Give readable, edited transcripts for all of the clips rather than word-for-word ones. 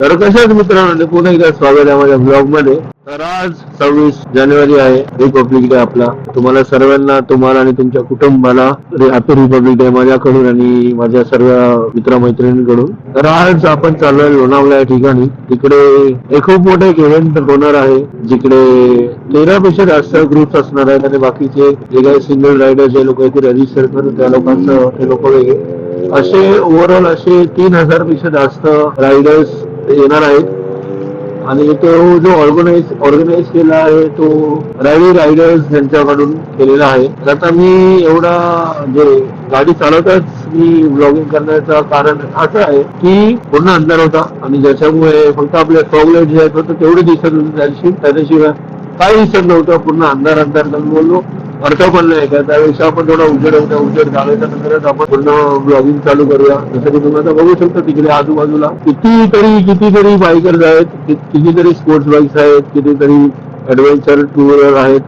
तर कशाच मित्रांनो पुन्हा एकदा स्वागत आहे माझ्या ब्लॉग मध्ये. तर आज 26 जानेवारी आहे, रिपब्लिक डे आपला. तुम्हाला सर्वांना, तुम्हाला आणि तुमच्या कुटुंबाला हॅपी रिपब्लिक डे माझ्याकडून आणि माझ्या सर्व मित्रमैत्रिणींकडून. तर आज आपण चाललोय लोणावळा या ठिकाणी. तिकडे एक खूप मोठा एक इव्हेंट होणार आहे, जिकडे 13 पेक्षा जास्त ग्रुप्स असणार आहेत आणि बाकीचे जे काही सिंगल रायडर जे लोक रजिस्टर करून त्या लोकांचं ते लोक वेगळे असे ओव्हरऑल असे 3,000 पेक्षा जास्त रायडर्स येणार आहेत. आणि तो जो ऑर्गनाईज केला आहे तो रॅली रायडर्स यांच्याकडून केलेला आहे. आता मी एवढा जे गाडी चालवताच मी ब्लॉगिंग करण्याचं कारण असं आहे की पूर्ण अंधार होता आणि ज्याच्यामुळे फक्त आपले फॉग लाईट जे आहेत होतं तेवढे दिसत होते, त्याच्याशिवाय काही दिसत नव्हतं. पूर्ण अंधार अंधार बोललो अर्थ पण नाही का, त्यापेक्षा आपण थोडा उजेड झाल्याच्या नंतरच आपण पूर्ण ब्लॉगिंग चालू करूया. जसं की तुम्ही आता बघू शकता तिकडे आजूबाजूला कितीतरी बायकर्स आहेत, कितीतरी स्पोर्ट्स बाईक्स आहेत, कितीतरी ऍडव्हेंचर टू व्हीलर आहेत.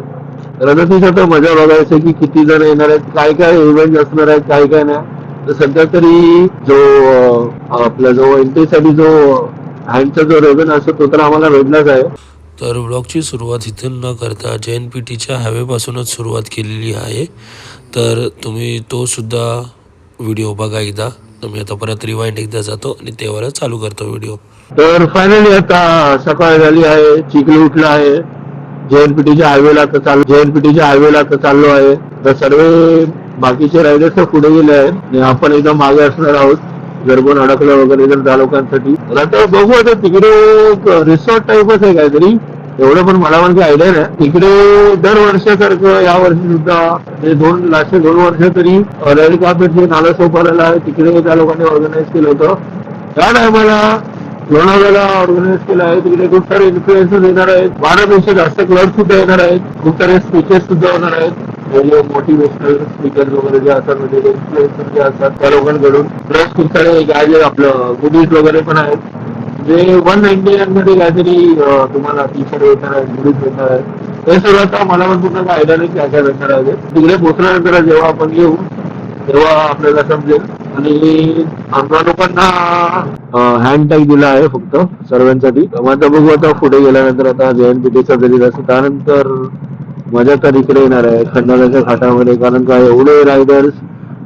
तर आता तीच आता मजा बघायचं की किती जण येणार आहेत, काय काय इव्हेंट असणार आहेत, काय काय नाही. तर सध्या तरी जो आपला जो एंट्रीसाठी जो हँडचा जो रेव्हन असतो तो तर आम्हाला भेटलाच आहे. तर ब्लॉगची सुरुवात इथून न करता JNPTच्या हायवेपासूनच सुरुवात केलेली आहे. तर तुम्ही तो सुद्धा व्हिडिओ बघा एकदा. तर मी आता परत रिवाइंड एकदा जातो आणि तेव्हाच चालू करतो व्हिडिओ. तर फायनली आता सकाळ झाली आहे, चिखल उठला आहे. JNPTच्या हायवेला आता चाललो आहे. तर सर्व बाकीचे रायडर्स पुढे गेले आहेत आणि आपण एकदम मागे असणार आहोत जर कोण अडकलं वगैरे जर त्या लोकांसाठी. तर आता बघू, आता तिकडे रिसॉर्ट टाईपच आहे काहीतरी, एवढं पण मला काही आयडिया नाही. तिकडे दरवर्षासारखं या वर्षी सुद्धा 2 वर्ष तरी रेड कार्पेट जे नाला सोपारायला आहे तिकडे त्या लोकांनी ऑर्गनाईज केलं होतं. त्या टायमाला लोणावळ्याला ऑर्गनाईज केलं आहे. तिकडे खूप सारे इन्फ्लुएन्सर्स येणार आहेत, 12 पेक्षा जास्त क्लब सुद्धा येणार आहेत, खूप सारे स्पीचर्स सुद्धा होणार आहेत. मोटिवेशनल स्पीकर वगैरे जे असतात, म्हणजे इन्फ्लुएन्सर जे असतात त्या लोकांकडून. प्लस खूप सारे काय आपलं गुडीज वगैरे पण आहेत. जे 199 मध्ये काहीतरी तुम्हाला टी शर्ट भेटणार आहेत, गुडीज भेटणार आहेत. हे सगळं आता मला पण पूर्ण आयडिया नाही काय काय भेटणार आहे. तिकडे पोहोचल्यानंतर जेव्हा आपण येऊ तेव्हा आपल्याला समजेल. आणि आमच्या लोकांना हँड टॅग दिला आहे फक्त सर्वांसाठी. आता बघू, आता पुढे गेल्यानंतर आता JNPTचा जरी असं त्यानंतर मजा तर इकडे येणार आहे खंडाळ्याच्या घाटामध्ये. कारण काय एवढे रायडर्स,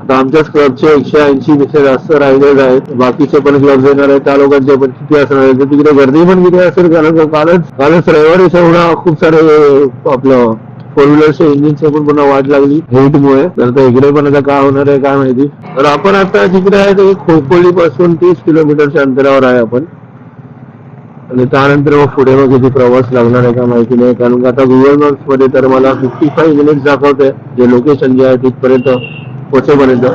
आता आमच्याच क्लबचे 180 पेक्षा जास्त रायडर्स आहेत, बाकीचे पण क्लब येणार आहेत, त्या लोकांचे पण किती असणार आहे. तिकडे गर्दी पण किती असेल, कारण कालच रविवारीच एवढा खूप सारे आपलं 4 व्हीलरच्या इंजिनची पण पुन्हा वाट लागली हेटमुळे. तर इकडे पण आता काय होणार आहे काय माहिती. तर आपण आता तिकडे आहे ते खोपोली पासून 30 किलोमीटरच्या अंतरावर आहे आपण. आणि त्यानंतर मग पुढे मग किती प्रवास लागणार आहे का माहिती नाही, कारण आता गुगल मॅप्स मध्ये तर मला 55 मिनिट्स दाखवते जे लोकेशन जे आहे तिथपर्यंत पोहोचेपर्यंत.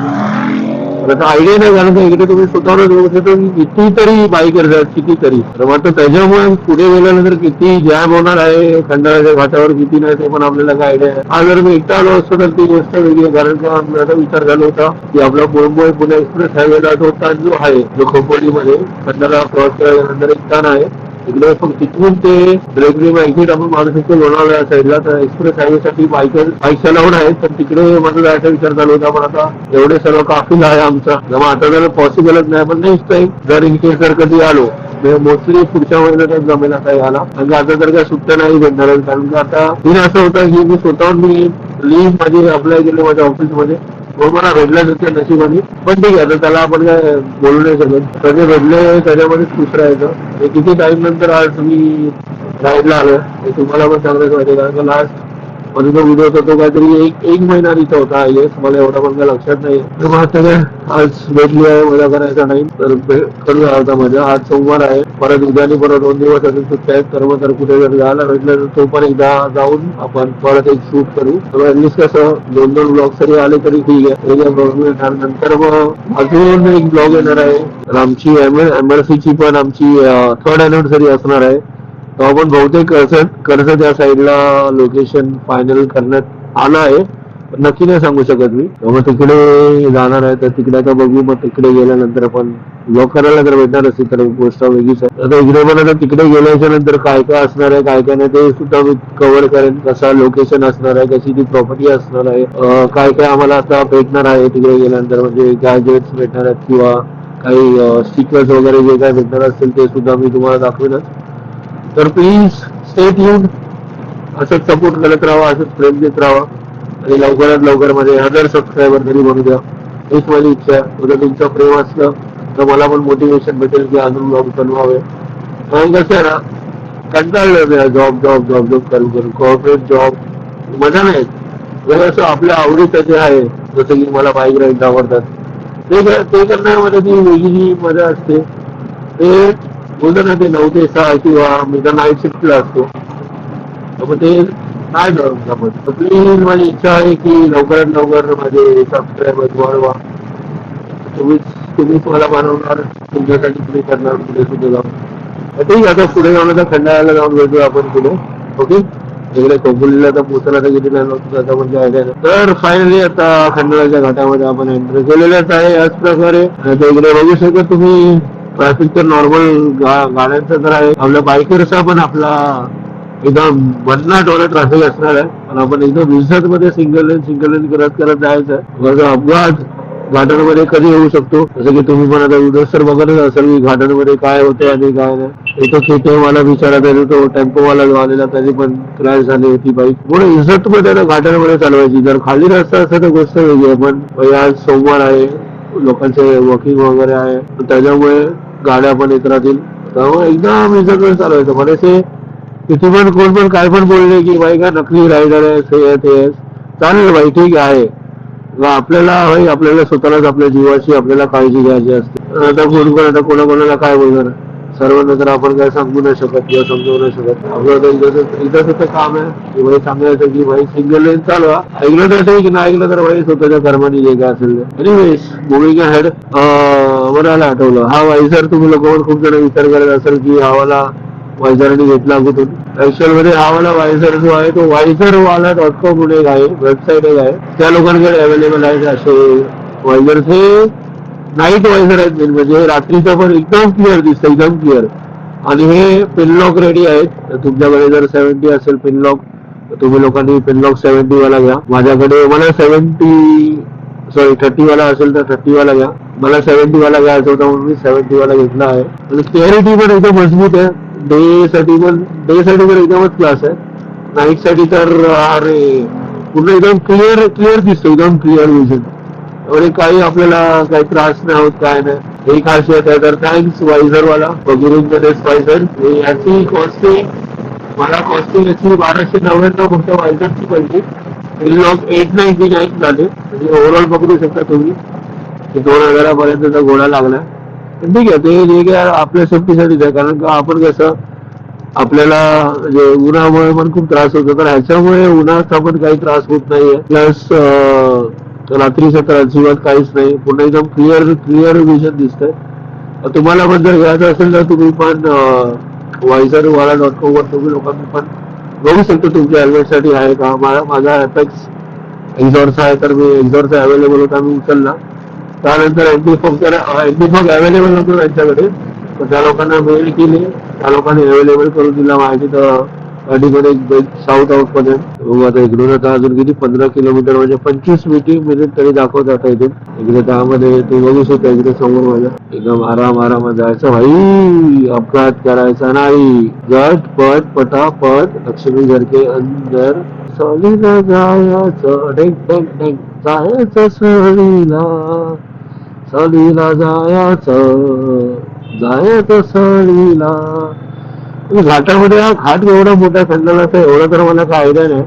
आता आयडिया नाही, कारण का इकडे तुम्ही स्वतःवर बघू शकता की कितीतरी बाईकर्स आहेत, कितीतरी. तर मात्र त्याच्यामुळे पुढे गेल्यानंतर किती जॅम होणार आहे खंडाळ्याच्या घाटावर किती नाही ते पण आपल्याला काय आयडिया आहे. आज जर मी एकटा आलो असतो तर ती गोष्ट वेगळी आहे, कारण का माझा विचार झाला होता की आपला मुंबई पुणे एक्सप्रेस हायवे जातो जो आहे, जो खोपोलीमध्ये खंडाळा क्रॉस केल्यानंतर एक टर्न आहे तिकडे, पण तिथून ते ब्रेकरी एक्झिट आपण मारू शकतो लोणावळा साईडला. तर एक्सप्रेस हायवे साठी बाईक अलाउड आहेत, तर तिकडे माझा जायचा विचार चालू होता. पण आता एवढे सर्व काफिल आहे आमचा, जेव्हा आता जर पॉसिबलच नाही. पण नेक्स्ट टाइम जर इनकेस जर कधी आलो, मोस्टली पुढच्या महिन्यातच जमेल आता याला. आणि आता तर काय सुट्ट्या नाही भेटणार, कारण का आता दिन असं होतं की मी स्वतःहून लीव्ह माझी अप्लाय केली माझ्या ऑफिसमध्ये, मला भेटल्याच होते नशिबाने. पण ठीक आहे, आता त्याला आपण काय बोलू नाही शकत. त्याचे भेटले त्याच्यामध्येच खुश राहायचं. किती टाइम नंतर आज मी राईडला आलोय हे तुम्हाला पण सांगायचं माहिती, कारण का लास्ट मध्ये जो व्हिडिओ होता तो काहीतरी एक महिना तिथं होता. येस, मला एवढा पण काय लक्षात नाही. तर मग काय आज भेटली आहे, मजा करायचा नाही तर करूया आता मजा. आज सोमवार आहे, परत उद्यानी परत 2 दिवस अजून सुट्ट्या आहेत. तर मग तर कुठे जर जायला भेटलं तर तो पण एकदा जाऊन आपण परत एक शूट करू. तर ऍटलीस्ट कसं 2-2 ब्लॉग तरी आले तरी ठीक आहे. नंतर मग अजून एक ब्लॉग येणार आहे. तर आमची MRC ची पण आमची 3rd अॅनिव्हर्सरी असणार आहे. तो आपण बहुतेक कर्जत या साईडला लोकेशन फायनल करण्यात आलं आहे, नक्की नाही सांगू शकत मी. मग तिकडे जाणार आहे, तर तिकडे आता बघू. मग तिकडे गेल्यानंतर आपण ब्लॉग करायला तर भेटणार असेल तर गोष्ट वेगळीच आहे. आता इकडे पण आता तिकडे गेल्याच्या नंतर काय काय असणार आहे काय काय नाही ते सुद्धा मी कव्हर करेन. कसा लोकेशन असणार आहे, कशी ती प्रॉपर्टी असणार आहे, काय काय आम्हाला आता भेटणार आहे तिकडे गेल्यानंतर, म्हणजे गॅजेट्स भेटणार आहेत किंवा काही स्टिकर्स वगैरे जे काही भेटणार असतील ते सुद्धा मी तुम्हाला दाखवेनच. तर प्लीज स्टे ट्यून, असंच सपोर्ट करत राहा, असंच प्रेम देत राहा आणि लवकरात लवकर माझे 1000 सबस्क्रायबर तरी बनू द्या. हीच माझी इच्छा आहे. उद्या तुमचं प्रेम असलं तर मला पण मोटिवेशन भेटेल की अजून ब्लॉग बनवावे. कारण कसं आहे ना, कंटाळलं जॉब जॉब जॉब जॉब करून करून. कॉर्पोरेट जॉब मजा नाही. जर असं आपल्या आवडीचं जे आहे, जसं की मला बाईक राईड आवडतात, ते करण्यामध्ये ती वेगळी मजा असते. ते बोलतो ना, ते 9 ते 6 किंवा मी तर नाईट शिफ्टला असतो, मग ते नाही जमत. प्लीज माझी इच्छा आहे की लवकरात लवकर माझे सबस्क्रायबर वाढवा. तुम्हीच मला बनवणार, तुमच्यासाठी पुढे करणार पुढे सुद्धा जाऊन. ठीक आहे, आता पुढे जाऊन आता खंडाळ्याला जाऊन भेटूया आपण पुढे. ओके, इकडे कोंबुलीला तर पोहोचला तर किती नाही होतं आता म्हणजे आयडिया नाही. तर फायनली आता खंडाळ्याच्या घाटामध्ये आपण एंट्री केलेल्याच आहे. याच प्रकारे आता इकडे बघू शकता तुम्ही, ट्रॅफिक तर नॉर्मल गाड्यांचं तर आहे. आपल्या बायकरचा पण आपला एकदम भन्नाट वाला ट्रॅफिक असणार आहे. पण आपण एकदम रिसर्च मध्ये सिंगल लेन करत करत जायचं आहे. अपघात घाटांमध्ये कधी होऊ शकतो, जसं की तुम्ही पण आता व्हिडिओ सर बघतच असाल की घाटांमध्ये काय होते आणि काय नाही. इथं केटीएम वाला बिचारा त्याने तो टेम्पोवाला जो आलेला त्याची पण क्रॅश झाली होती बाईक. पुढे इजत मध्ये घाटांमध्ये चालवायची. जर खाली रस्ता असता तर गोष्ट वेगळी आहे, पण आज सोमवार आहे, लोकांचे वॉकिंग वगैरे आहे, त्याच्यामुळे गाड्या पण येत राहतील. त्यामुळे एकदम इजत मध्ये चालवायचं. म्हणायचे किती पण कोण पण काय पण बोलले की बाई का नकली रायडर आहे, ते चालेल बाई, ठीक आहे. आपल्याला आपल्याला स्वतःलाच आपल्या जीवाची आपल्याला काळजी घ्यायची असते. आता कोण आता कोणाकोणाला काय बोलणार, सर्वांना तर आपण काय सांगू नाही शकत किंवा समजवू नाही शकत. आपलं इथं काम आहे की भाई सांगायचं की भाई सिंगल लेन चालवा. ऐकलं तर ठीक, नाही ऐकलं तर भाई स्वतःच्या कर्माने जे काय असेल. एनिवेज मुव्हिंग अहेड, मला आठवलं हा वायझर. तुम्ही लोक पण खूप जण विचार करत असेल की हा वायझरने घेतला कुठून. ऍक्च्युअल मध्ये हा वाला वायझर जो आहे तो वायझरवाला.com म्हणून एक आहे, वेबसाईट एक आहे. त्या लोकांकडे अवेलेबल आहे असे वायझर्स. हे नाईट वायझर आहेत, म्हणजे रात्रीचं पण एकदम क्लिअर दिसतं, एकदम क्लिअर. आणि हे पिनलॉक रेडी आहेत. तुमच्याकडे जर 70 असेल पिनलॉक, तुम्ही लोकांनी पिनलॉक 70 वाला घ्या. माझ्याकडे मला 30 वाला असेल तर 30 वाला घ्या. मला 70 वाला घ्यायचा होता म्हणून मी 70 वाला घेतला आहे. आणि क्लॅरिटी पण एकदम मजबूत आहे. डे साठी तर एकदमच क्लास आहे. नाईट साठी तर अरे पूर्ण एकदम क्लिअर दिसतो, एकदम क्लिअर विजन. एवढे काही आपल्याला काही त्रास नाही होत, काय नाही. ही खासियत आहे. तर थँक्स वायझर वाला वायझर. याची कॉस्टिंग मला याची 1299 फक्त वायझरची पाहिजे. पिनलॉक 899 झाले. म्हणजे ओव्हरऑल पकडू शकता तुम्ही 2000 घोडा लागला. ठीक आहे, ते जे काय आपल्या सेफ्टीसाठीच आहे. कारण का आपण कसं आपल्याला म्हणजे उन्हामुळे पण खूप त्रास होतो, तर ह्याच्यामुळे उन्हाचा पण काही त्रास होत नाहीये. प्लस रात्रीचं तर अजिबात काहीच नाही. पुन्हा एकदम क्लिअर विजन दिसतंय. तुम्हाला पण जर घ्यायचं असेल तर तुम्ही पण वायझरवाला.com वर तुम्ही लोकांनी पण बघू शकता तुमच्या हेल्मेटसाठी आहे का. माझा अपेक्स एक्झॉर्स आहे, तर मी एक्झॉर्स अवेलेबल होता, मी उचलला. त्यानंतर एंटीफॉग अवेलेबल नव्हतं त्यांच्याकडे, तर त्या लोकांना मेल केली, त्या लोकांनी अवेलेबल करून दिला. माहिती तर अडीकडे साऊथ आउट पर्यंत. आता इकडून आता अजून किती 15 किलोमीटर म्हणजे 25 मिनिट तरी दाखवत आता इथून. इकडे त्यामध्ये तू बघू शकता इकडे समोर माझ्या एकदम आरामात जायचं भाई. अपघात करायचा नाही. झटपट पटापट लक्ष्मी घर के अंदर सहलीला जायचं. जायचं सहलीला जायचं सहलीला. घाटामध्ये हा घाट एवढा मोठा खंडाळाचा एवढं तर मला काय आयडिया नाही.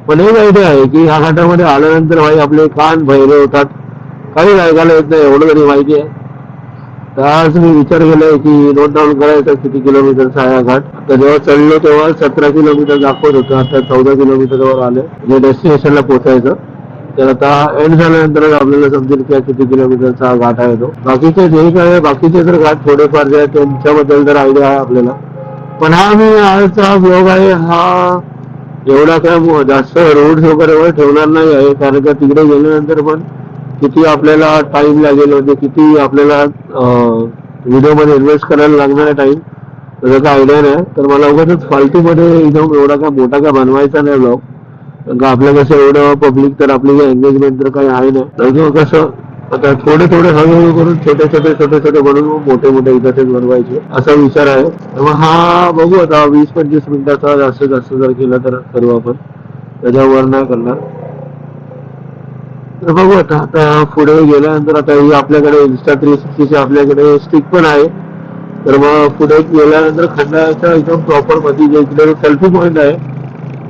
पण एक आयडिया आहे की ह्या घाटामध्ये आल्यानंतर भाई आपले कान बहिरे होतात, काही ऐकायला येत नाही, एवढं तरी माहिती आहे. तर आज मी विचार केलाय की नोट डाऊन करायचा किती किलोमीटरचा आहे हा घाट. तर जेव्हा चढलो तेव्हा 17 किलोमीटर दाखवत होतं, आता 14 किलोमीटरवर आले म्हणजे डेस्टिनेशनला पोहोचायचं. तर आता एंड झाल्यानंतर आपल्याला समजेल की किती किलोमीटरचा हा घाट आहे तो. बाकीचे जे काय बाकीचे तर घाट थोडेफार जे आहेत त्यांच्याबद्दल तर आयडिया आहे आपल्याला. पण हा मी आजचा ब्लॉग आहे हा एवढा काय जास्त रोड्स वगैरे ठेवणार नाही आहे. कारण का तिकडे गेल्यानंतर पण किती आपल्याला टाइम लागेल, म्हणजे किती आपल्याला व्हिडिओ मध्ये इन्व्हेस्ट करायला लागणार आहे टाइम, त्याचा काय आयडिया नाही. तर मला उगाच फालतू मध्ये एकदम एवढा काय मोठा काय बनवायचा नाही ब्लॉग. कारण का आपल्या कसं एवढं पब्लिक तर आपली एंगेजमेंट तर काही आहे नाही. कसं आता थोडे थोडे हळूहळू करून छोटे छोटे बनवून मोठे मोठे एकदा तेच बनवायचे असा विचार आहे. मग हा बघू आता 20-25 मिनिटाचा जास्तीत जास्त जर केला तर करू आपण, त्याच्यावर नाही करणार. तर बघू आता आता पुढे गेल्यानंतर आता ही आपल्याकडे Insta360 आपल्याकडे स्टिक पण आहे. तर मग पुढे गेल्यानंतर खंडाच्या एकदम प्रॉपर मध्ये जे इकडे सेल्फी पॉईंट आहे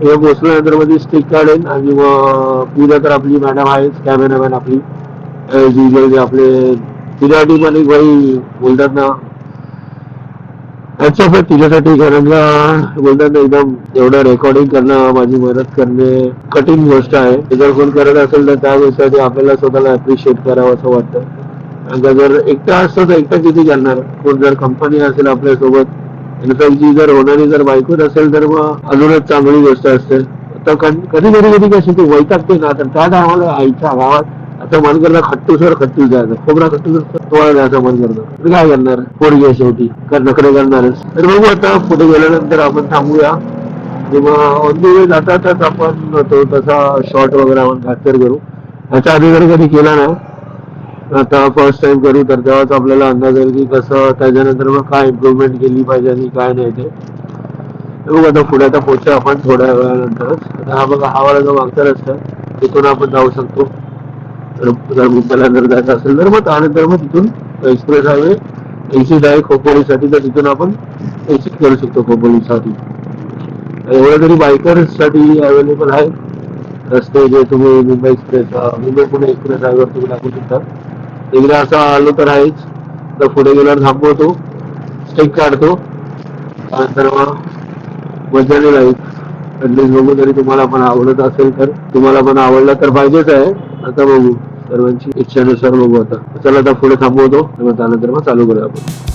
हे पोचल्यानंतर मध्ये स्टिक काढेन आणि मग पुढे तर आपली मॅडम आहेच कॅमेरामॅन आपली जे आपले तिच्यासाठी पण एक बाई बोलतात ना अच्छा तिच्यासाठी कारण का बोलतात ना एकदम एवढं रेकॉर्डिंग करणं माझी मदत करणे कठीण गोष्ट आहे. ते जर कोण करत असेल तर त्या गोष्टीसाठी आपल्याला स्वतःला अप्रिशिएट करावं असं वाटतं. कारण का जर एकटा असतो तर एकटा किती करणार, कोण जर कंपनी असेल आपल्यासोबत इनफॅक्ट जर होणारी जर बायकोच असेल तर मग अजूनच चांगली गोष्ट असते. तर कधी कशी ती वैतागते ना तर त्या टायमाला आईच्या गावात आता मन करतं खट्टूस जायचं, खोबरा खट्टूसर तोळा जायचं मन करतं. तर काय करणार, पोरगी आहे शेवटी नखरे करणारच. तर बघू आता पुढे गेल्यानंतर आपण थांबूया आणि मग ऑन दी वे जातातच आपण तो तसा शॉर्ट वगैरे आपण कॅप्चर करू. ह्याच्या आधी जर कधी केला नाही, आता फर्स्ट टाइम करू तर तेव्हाच आपल्याला अंदाज येईल की कसं त्याच्यानंतर मग काय इम्प्रुव्हमेंट केली पाहिजे आणि काय नाही ते. बघू आता पुढे आता पोहोचू आपण थोड्या वेळानंतरच. आता हा बघा हा वाला जो मागचा रस्ता आहे तिथून आपण जाऊ शकतो. जर मुंबईला जर जायचं असेल तर मग त्यानंतर मग तिथून एक्सप्रेस हायवे एक्झिट आहे खोपोलीसाठी, तर तिथून आपण एक्झिट करू शकतो खोपोलीसाठी. एवढ्या तरी बायकर्ससाठी अवेलेबल आहे रस्ते जे तुम्ही मुंबई पुणे एक्सप्रेस हायवेवर तुम्ही टाकू शकता. एकदा असं आलो तर आहेच. तर पुढे गेल्यावर थांबवतो, स्टिक काढतो, त्यानंतर मग मजाने राहील. ऍटलीस्ट बघू तरी तुम्हाला पण आवडत असेल तर, तुम्हाला पण आवडलं तर पाहिजेच आहे. आता बघू सर्वांची इच्छेनुसार बघू आता. चला आता पुढे थांबवतो मग त्यानंतर मग चालू करूया आपण.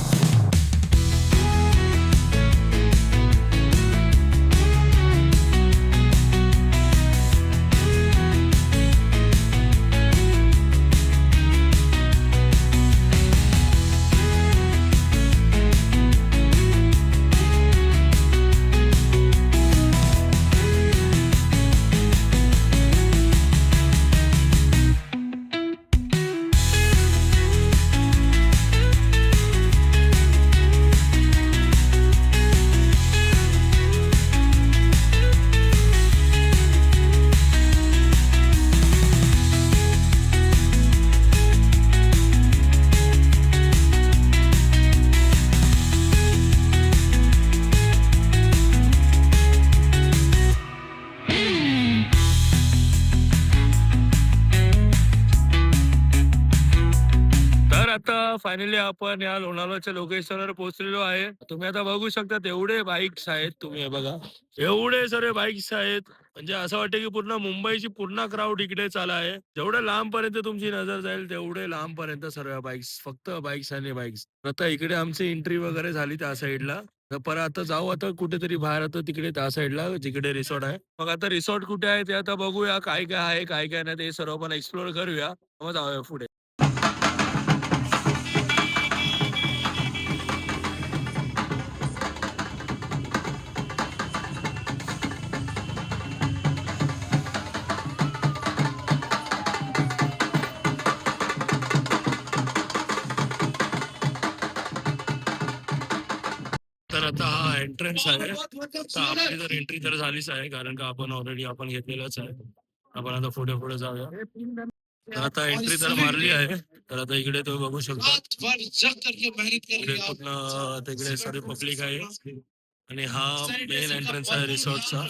तर आता फायनली आपण या लोणावळ्याच्या लोकेशनवर पोहोचलेलो आहे. तुम्ही आता बघू शकता एवढे बाईक्स आहेत, तुम्ही हे बघा एवढे सारे बाईक्स आहेत. म्हणजे असं वाटतं की पूर्ण मुंबईची पूर्ण क्राऊड इकडे चाला आहे. जेवढे लांब पर्यंत तुमची नजर जाईल तेवढे लांब पर्यंत सर्व बाईक्स, फक्त बाईक्स आणि बाईक्स. आता इकडे आमची एंट्री वगैरे झाली त्या साईडला. तर परत आता जाऊ आता कुठेतरी बाहेर, आता तिकडे त्या साईडला जिकडे रिसॉर्ट आहे. मग आता रिसॉर्ट कुठे आहे ते आता बघूया, काय काय आहे काय काय नाही ते सर्व आपण एक्सप्लोर करूया. मग जाऊया पुढे. तर आता हा एंट्रन्स आहे. आता आपली तर एंट्री तर झालीच आहे, कारण का आपण ऑलरेडी आपण घेतलेलंच आहे. आपण आता पुढे पुढे जाऊया. तर आता एंट्री तर मारली आहे. तर आता इकडे तुम्ही बघू शकता इकडे पूर्ण तिकडे सारी पब्लिक आहे आणि हा मेन एंट्रन्स आहे रिसॉर्टचा.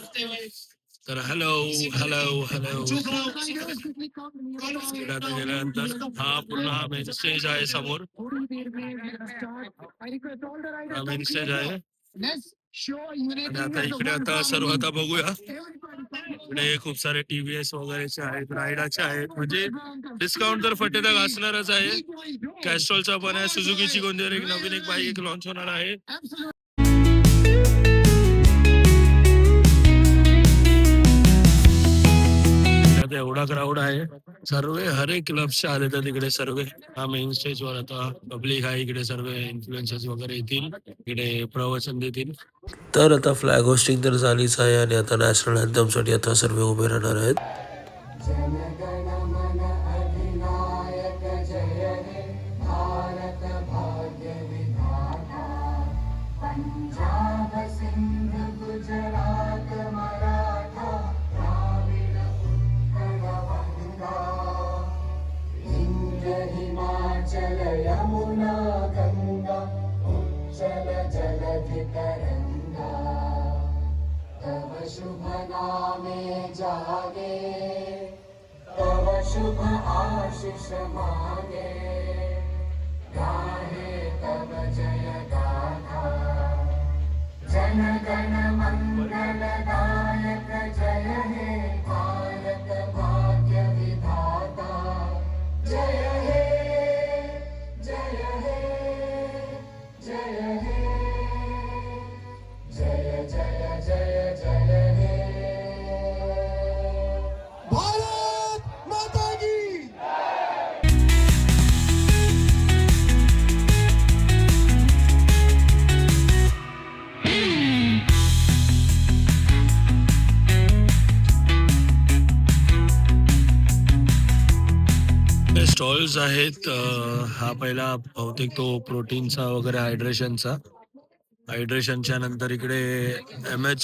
तर हॅलो हॅलो हॅलो. इकडे आता गेल्यानंतर हा पूर्ण मेन स्टेज आहे समोर. हा मेन स्टेज आहे. आणि आता इकडे आता सर्व आता बघूया. इकडे खूप सारे TVS वगैरेचे आहेत, रायडाचे आहेत. म्हणजे डिस्काउंट तर फटेदार असणारच आहे. कॅस्ट्रॉलचा पण आहे, सुझुकीची कोणती एक नवीन एक बाईक लॉन्च होणार आहे. आता एवढा क्राऊड आहे, सर्व हर एक क्लबचे आले तर तिकडे सर्व. हा मेन स्टेज वर आता पब्लिक आहे, इकडे सर्व इन्फ्लुएन्सर्स वगैरे येतील, इकडे प्रवचन देतील. तर आता फ्लॅग होस्टिंग तर झालीच आहे आणि आता नॅशनल अँथमसाठी आता सर्व उभे राहणार आहेत. तरंगा तव शुभ नामे जागे तव शुभ आशीष मागे गाहे तव जय गाथा जन गण मंगलदायक जय हे भारत भाग्य विधाता जय हे जय हे जय हे जय जय जय जय हे भारत माता की स्टॉल्स आहेत. हा पहिला बहुतेक तो प्रोटीनचा वगैरे हायड्रेशनच्या नंतर इकडे एम एच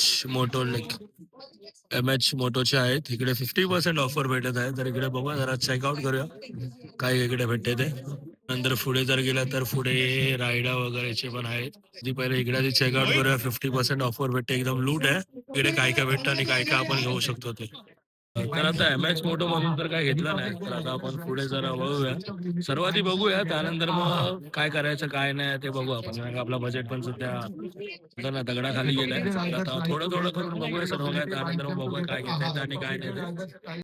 मोटोचे आहेत. इकडे 50% ऑफर भेटत आहे. तर इकडे बघूया, जरा चेकआउट करूया काय इकडे भेटते ते. नंतर पुढे जर गेला तर पुढे रायडा वगैरेचे पण आहेत. ती पहिले इकडे आधी चेकआउट करूया. 50% ऑफर भेटते, एकदम लूट आहे. इकडे काय काय भेटतं आणि काय काय आपण घेऊ शकतो ते. तर आता एम एच मोटो म्हणून तर काय घेतला नाही. तर आता आपण पुढे जरा वळूया, सर्वात बघूया, त्यानंतर मग काय करायचं काय नाही ते बघू आपण. कारण आपला बजेट पण सध्या दगडाखाली गेलाय. आता थोडं थोडं करून बघूया सर्व काय, त्यानंतर मग बघूया काय घेतायचं आणि काय नाही.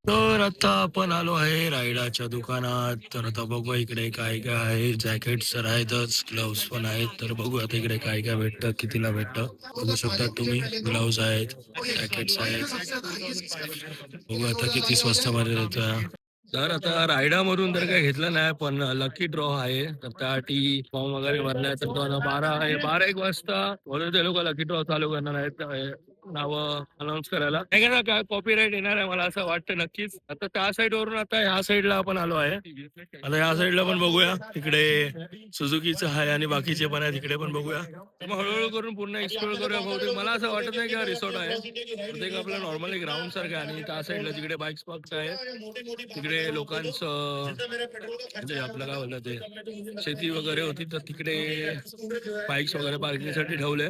तर आता आपण आलो आहे रायडाच्या दुकानात. तर आता बघूया इकडे काय काय आहे. जॅकेट्स तर आहेतच, ग्लोव्स पण आहेत. तर बघूया आता इकडे काय काय भेटतं, कितीला भेटतं. बघू शकता तुम्ही, ग्लोव्स आहेत, जॅकेट्स आहेत. बघू आता किती स्वस्त मध्ये देतोय. तर आता रायडा मधून तर काही घेतलं नाही, पण लकी ड्रॉ आहे. तर त्यासाठी फॉर्म वगैरे भरलाय. तर तो आता 12 एक वाजता म्हणून ते लोक लकी ड्रॉ चालू करणार आहेत, नाव अनाऊन्स करायला. काय कॉपीराईट येणार आहे मला असं वाटतं नक्कीच. आता त्या साईड वरून आता ह्या साईडला आपण आलो आहे. आता ह्या साईडला पण बघूया, इकडे सुझुकीचं आहे आणि बाकीचे पण आहे, तिकडे पण बघूया. तर मग हळूहळू करून पुन्हा एक्सप्लोर करूया. बहुतेक मला असं वाटत नाही की हा रिसॉर्ट आहे, प्रत्येक आपलं नॉर्मली ग्राउंड सारखं आहे. आणि त्या साईडला तिकडे बाईक्स पार्क आहे, तिकडे लोकांचं म्हणजे आपलं काय बोललं ते शेती वगैरे होती, तर तिकडे बाईक्स वगैरे पार्किंगसाठी ठेवले.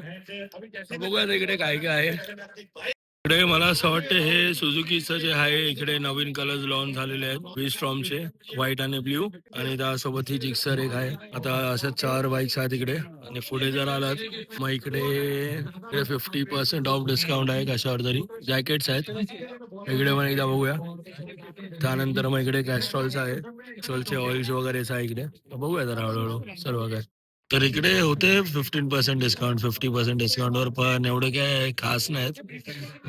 बघूया इकडे काय काय आहे. इकडे मला असं वाटतं हे सुझुकीचं जे आहे, इकडे नवीन कलर्स लॉन्च झालेले आहेत, V-Stormचे व्हाईट आणि ब्ल्यू. आणि त्यासोबत ही जिक्सर एक आहे. आता अशा 4 बाईक्स आहेत इकडे. आणि पुढे जर आलात मग इकडे 50% ऑफ डिस्काउंट आहे कशावर तरी. जॅकेट्स आहेत इकडे पण एकदा बघूया. त्यानंतर मग इकडे कॅस्ट्रॉलचं आहे, कॅस्ट्रॉलचे ऑइल्स वगैरेच आहे इकडे. बघूया जरा हळूहळू सर्व काय. तर इकडे होते 15% डिस्काउंट, 50% डिस्काउंटवर, पण एवढे काय खास नाहीत.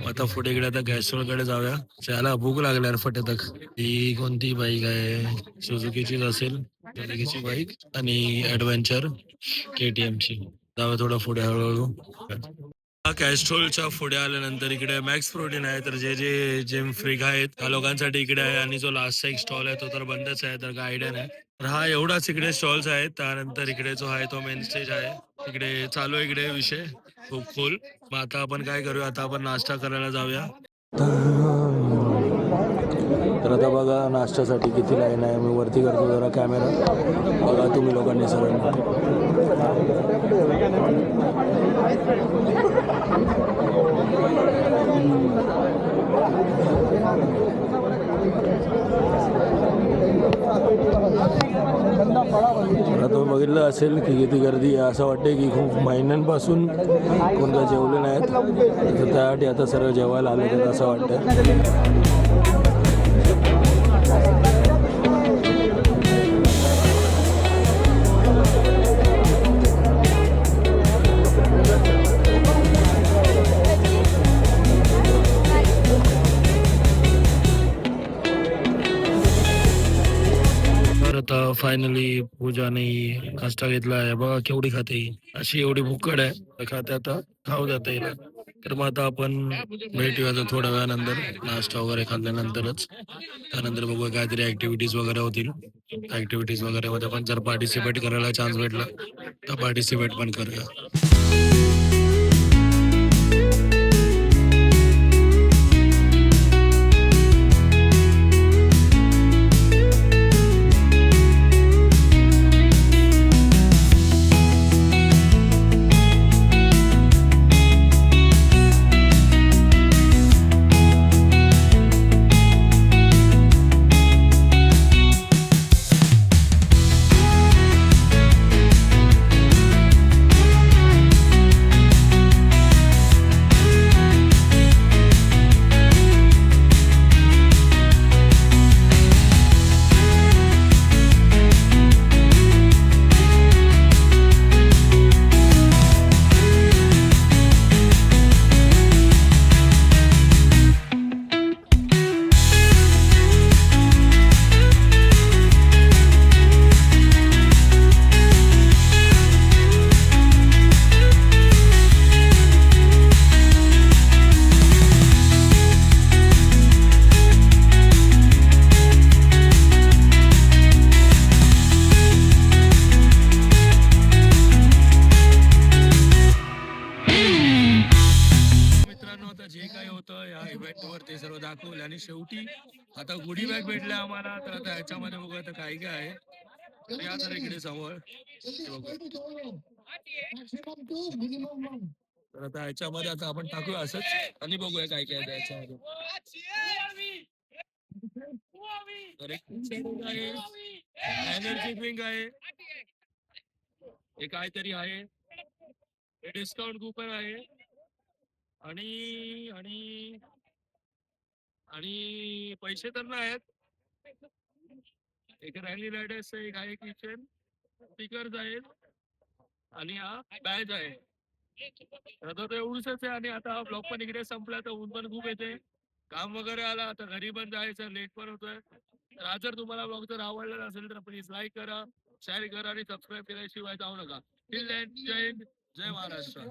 आता पुढे इकडे आता कॅस्ट्रॉलकडे जाऊया. त्याला भूक लागल्यावर फटेतक. ही कोणती बाईक आहे, सुझुकीचीच असेल, सुझुकीची बाईक. आणि ऍडव्हेंचर KTM ची. जाऊया थोडं पुढे हळूहळू. कॅस्ट्रोलच्या पुढे आल्यानंतर इकडे मॅक्स प्रोटीन आहे. तर जे जे जिम फ्रीक आहेत त्या लोकांसाठी इकडे आहे. आणि जो लास्टचा एक स्टॉल आहे तो तर बंदच आहे, तर काय आयडिया नाही. तर हा एवढाच इकडे स्टॉल्स आहेत. त्यानंतर इकडे जो आहे तो मेन स्टेज आहे. इकडे चालू आहे इकडे विषय खूप खोल. मग आता आपण काय करूया, आता आपण नाश्ता करायला जाऊया. तर आता बघा नाश्त्यासाठी किती लाईन आहे. मी वरती करतो जरा कॅमेरा, बघा तुम्ही लोकांनी सगळं. आता तुम्ही बघितलं असेल की किती गर्दी आहे. असं वाटते की खूप महिन्यांपासून कोण काय जेवले नाहीत, तर त्यासाठी आता सर्व जेवायला आले आहेत असं वाटतं. आता फायनली पूजाने नाश्ता घेतला आहे. बघा केवढी खाते, अशी एवढी भुक्कड आहे, तर खाते. आता खाऊ जाता येईल. तर मग आता आपण भेटूया थोड्या वेळानंतर, नाश्ता वगैरे खाल्ल्यानंतरच. त्यानंतर बघूया काहीतरी ऍक्टिव्हिटीज वगैरे होतील. ऍक्टिव्हिटीज वगैरे मध्ये पण जर पार्टिसिपेट करायला चान्स भेटला तर पार्टिसिपेट पण करूया. जे काही होतं या इव्हेंटवर ते सर्व दाखवलं आणि शेवटी आता गुडी बॅग भेटल्या आम्हाला. तर आता ह्याच्यामध्ये बघूया आता काय काय आहे. तर या तर इकडे समोर हे बघूया. तर आता ह्याच्यामध्ये आता आपण टाकूया असंच आणि बघूया काय काय आहे त्याच्यामध्ये. तर एक Pixar आहे, एनर्जी ड्रिंक आहे, हे काहीतरी आहे, हे डिस्काउंट कूपन आहे आणि आणि आणि पैसे तर नाही आहेत. एक रॅली रायडर्स एक आहे, किचन स्पीकर्स आहेत आणि हा बॅच आहे. आता तर एवढंच आहे आणि आता हा ब्लॉग पण इकडे संपला. तर ऊन पण खूप येते, काम वगैरे आला, आता घरी पण जायचं, लेट पण होतोय. तर आज जर तुम्हाला ब्लॉग जर आवडला असेल तर प्लीज लाईक करा, शेअर करा आणि सबस्क्राईब केल्याशिवाय जाऊ नका. टिल देन, जय हिंद, जय महाराष्ट्र.